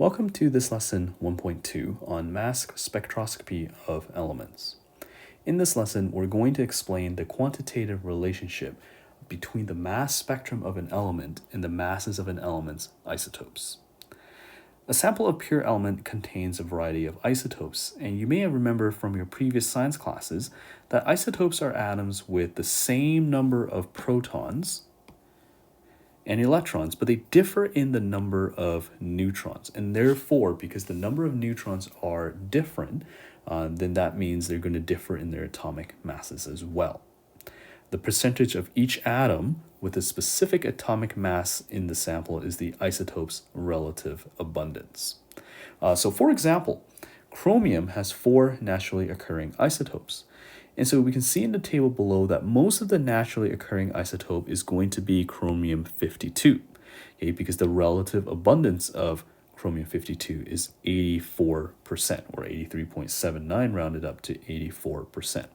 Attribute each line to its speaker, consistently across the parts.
Speaker 1: Welcome to this lesson 1.2 on mass spectroscopy of elements. In this lesson, we're going to explain the quantitative relationship between the mass spectrum of an element and the masses of an element's isotopes. A sample of pure element contains a variety of isotopes, and you may remember from your previous science classes that isotopes are atoms with the same number of protons and electrons, but they differ in the number of neutrons. And therefore, because the number of neutrons are different, then that means they're going to differ in their atomic masses as well. The percentage of each atom with a specific atomic mass in the sample is the isotope's relative abundance. So for example, chromium has 4 naturally occurring isotopes. And so we can see in the table below that most of the naturally occurring isotope is going to be chromium-52, okay, because the relative abundance of chromium-52 is 84%, or 83.79 rounded up to 84%.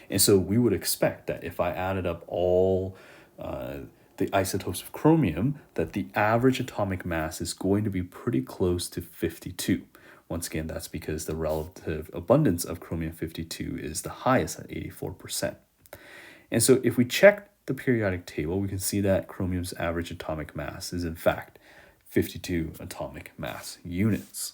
Speaker 1: And so we would expect that if I added up all the isotopes of chromium, that the average atomic mass is going to be pretty close to 52. Once again, that's because the relative abundance of chromium-52 is the highest at 84%. And so if we check the periodic table, we can see that chromium's average atomic mass is in fact 52 atomic mass units.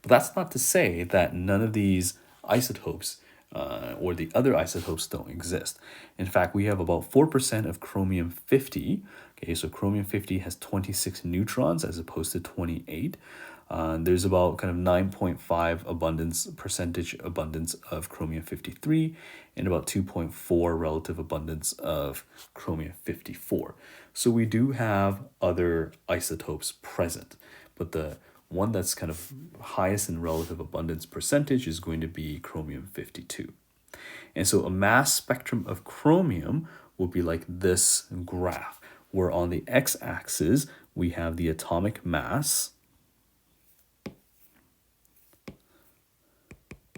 Speaker 1: But that's not to say that none of these isotopes or the other isotopes don't exist. In fact, we have about 4% of chromium-50. Okay, so chromium-50 has 26 neutrons as opposed to 28. There's about kind of 9.5 percentage abundance of chromium-53 and about 2.4 relative abundance of chromium-54. So we do have other isotopes present, but the one that's kind of highest in relative abundance percentage is going to be chromium-52. And so a mass spectrum of chromium will be like this graph, where on the x-axis we have the atomic mass,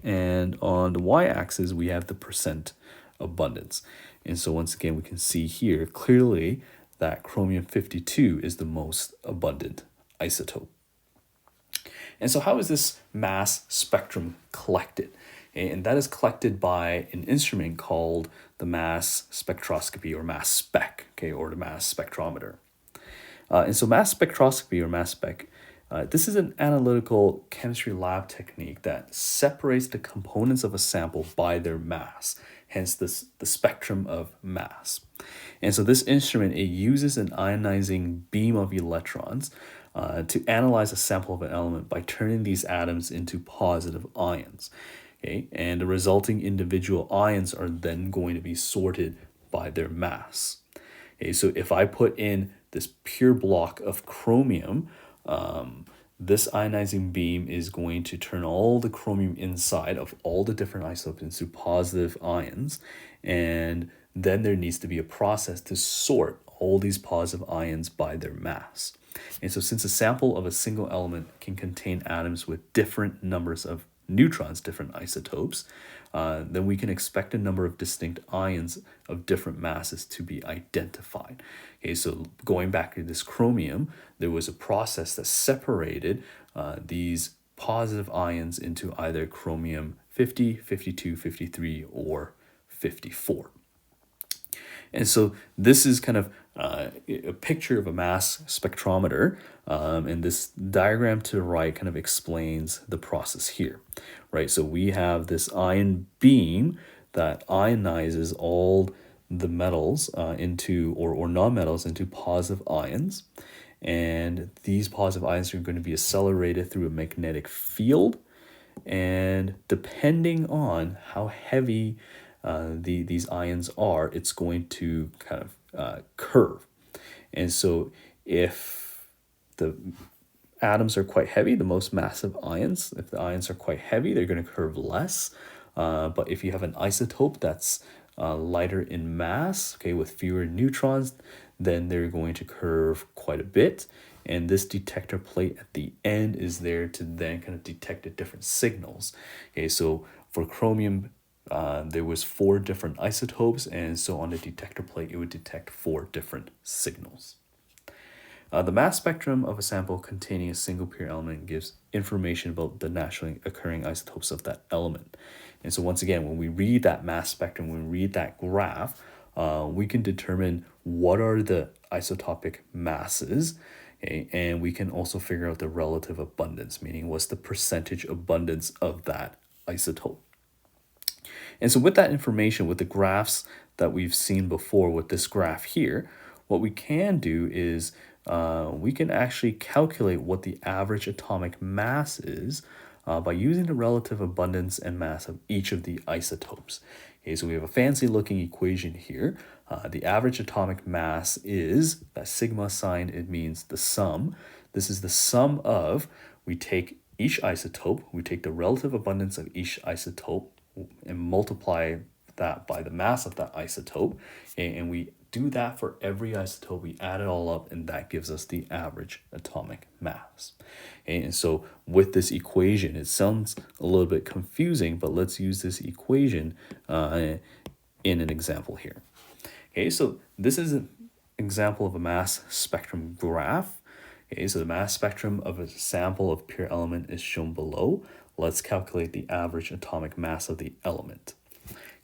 Speaker 1: and on the y-axis we have the percent abundance. And so once again, we can see here clearly that chromium-52 is the most abundant isotope. And so how is this mass spectrum collected? And that is collected by an instrument called the mass spectroscopy, or mass spec, okay, or the mass spectrometer. And so mass spectroscopy, or mass spec, this is an analytical chemistry lab technique that separates the components of a sample by their mass, hence the spectrum of mass. And so this instrument, it uses an ionizing beam of electrons to analyze a sample of an element by turning these atoms into positive ions. Okay? And the resulting individual ions are then going to be sorted by their mass. Okay? So if I put in this pure block of chromium, this ionizing beam is going to turn all the chromium inside of all the different isotopes into positive ions, and then there needs to be a process to sort all these positive ions by their mass. And so since a sample of a single element can contain atoms with different numbers of neutrons, different isotopes, then we can expect a number of distinct ions of different masses to be identified. Okay, so going back to this chromium, there was a process that separated these positive ions into either chromium-50, 52, 53, or 54. And so this is kind of a picture of a mass spectrometer, and this diagram to the right kind of explains the process here, right? So we have this ion beam that ionizes all the metals into, or nonmetals into positive ions, and these positive ions are going to be accelerated through a magnetic field, and depending on how heavy these ions are, it's going to kind of curve. And so if the atoms are quite heavy, the most massive ions, if the ions are quite heavy, they're going to curve less. But if you have an isotope that's lighter in mass, okay, with fewer neutrons, then they're going to curve quite a bit. And this detector plate at the end is there to then kind of detect the different signals. Okay, so for chromium, there was 4 different isotopes, and so on the detector plate, it would detect 4 different signals. The mass spectrum of a sample containing a single pure element gives information about the naturally occurring isotopes of that element. And so once again, when we read that mass spectrum, when we read that graph, we can determine what are the isotopic masses, okay? And we can also figure out the relative abundance, meaning what's the percentage abundance of that isotope. And so with that information, with the graphs that we've seen before with this graph here, what we can do is we can actually calculate what the average atomic mass is by using the relative abundance and mass of each of the isotopes. Okay, so we have a fancy looking equation here. The average atomic mass is, that sigma sign, it means the sum. This is the sum of, we take each isotope, we take the relative abundance of each isotope and multiply that by the mass of that isotope, and we do that for every isotope. We add it all up, and that gives us the average atomic mass. And so with this equation, it sounds a little bit confusing, but let's use this equation in an example here. Okay, so this is an example of a mass spectrum graph. Okay, so the mass spectrum of a sample of pure element is shown below. Let's calculate the average atomic mass of the element.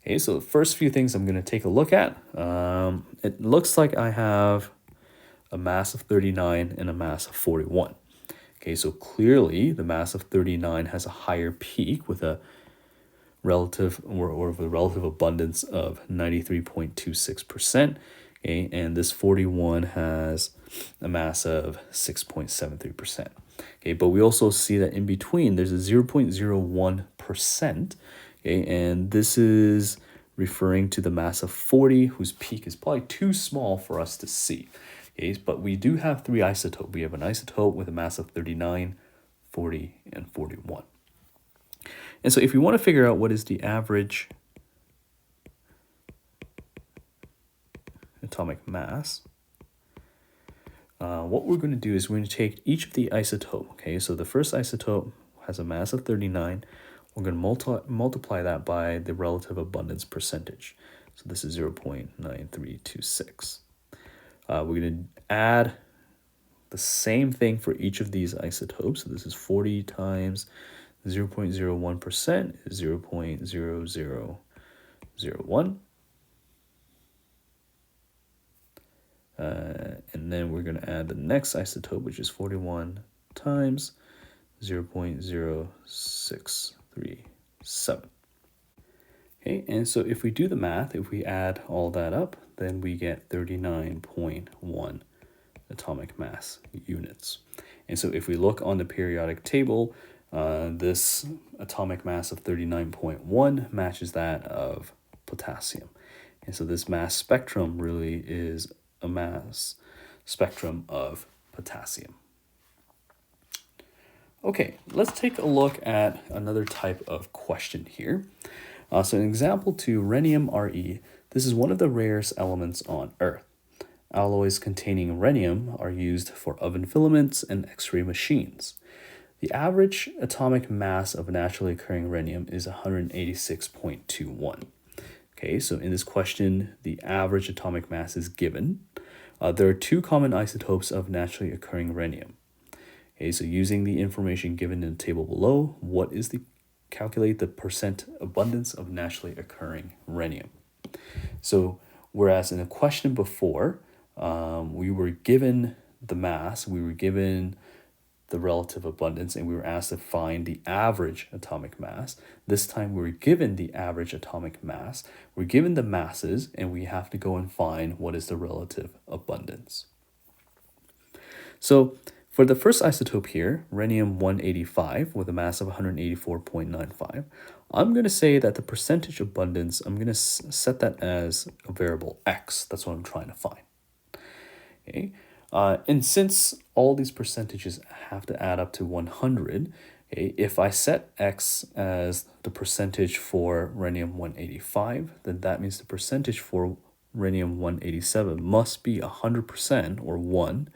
Speaker 1: Okay, so the first few things I'm going to take a look at. It looks like I have a mass of 39 and a mass of 41. Okay, so clearly the mass of 39 has a higher peak with a relative or the relative abundance of 93.26%. Okay, and this 41 has a mass of 6.73%. Okay, but we also see that in between there's a 0.01%. Okay, and this is referring to the mass of 40, whose peak is probably too small for us to see. Okay, but we do have three isotopes. We have an isotope with a mass of 39, 40, and 41. And so if we want to figure out what is the average atomic mass, what we're going to do is we're going to take each of the isotope. Okay, so the first isotope has a mass of 39. We're going to multiply that by the relative abundance percentage. So this is 0.9326. We're going to add the same thing for each of these isotopes. So this is 40 times 0.01% is 0.0001. And then we're going to add the next isotope, which is 41 times 0.0637. Okay, and so if we do the math, if we add all that up, then we get 39.1 atomic mass units. And so if we look on the periodic table, this atomic mass of 39.1 matches that of potassium. And so this mass spectrum really is a mass spectrum of potassium. Okay, let's take a look at another type of question here. So in example 2, rhenium Re, this is one of the rarest elements on Earth. Alloys containing rhenium are used for oven filaments and X-ray machines. The average atomic mass of naturally occurring rhenium is 186.21. Okay, so in this question, the average atomic mass is given. There are two common isotopes of naturally occurring rhenium. Okay, so using the information given in the table below, calculate the percent abundance of naturally occurring rhenium. So whereas in the question before, we were given the mass, we were given the relative abundance, and we were asked to find the average atomic mass. This time we're given the average atomic mass, we're given the masses, and we have to go and find what is the relative abundance. So for the first isotope here, rhenium-185 with a mass of 184.95, I'm going to say that the percentage abundance, I'm going to set that as a variable x. That's what I'm trying to find. Okay. And since all these percentages have to add up to 100, okay, if I set x as the percentage for rhenium-185, then that means the percentage for rhenium-187 must be 100% or 1,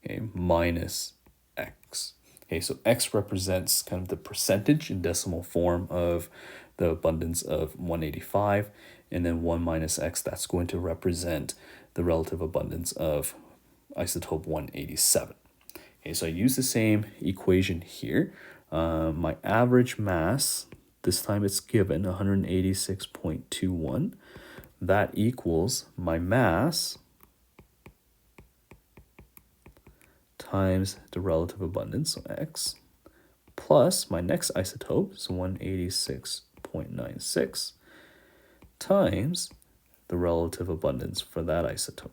Speaker 1: okay, minus x. Okay, so x represents kind of the percentage in decimal form of the abundance of 185, and then 1 minus x, that's going to represent the relative abundance of isotope 187. Okay, so I use the same equation here. My average mass, this time it's given 186.21. That equals my mass times the relative abundance, so X, plus my next isotope, so 186.96, times the relative abundance for that isotope.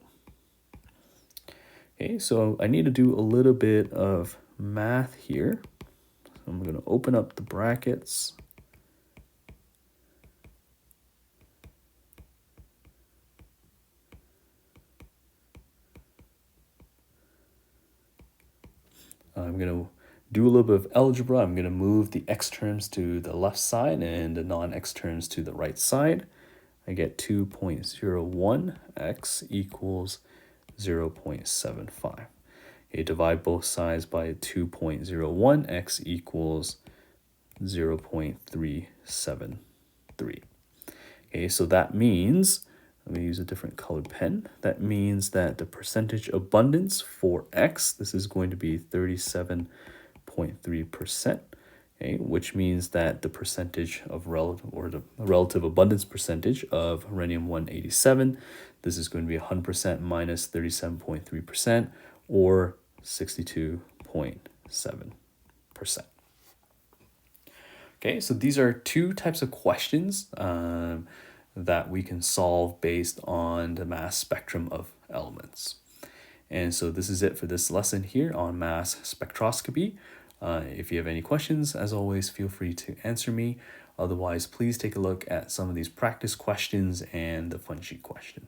Speaker 1: Okay, so I need to do a little bit of math here. So I'm going to open up the brackets. I'm going to do a little bit of algebra. I'm going to move the x terms to the left side and the non-x terms to the right side. I get 2.01 x equals 0.75. Okay, divide both sides by 2.01, x equals 0.373. Okay, so that means, let me use a different colored pen. That means that the percentage abundance for x, this is going to be 37.3%. Okay, which means that the percentage of the relative abundance percentage of uranium 187, this is going to be 100% minus 37.3%, or 62.7%. Okay, so these are two types of questions that we can solve based on the mass spectrum of elements. And so this is it for this lesson here on mass spectroscopy. If you have any questions, as always, feel free to answer me. Otherwise, please take a look at some of these practice questions and the fun sheet question.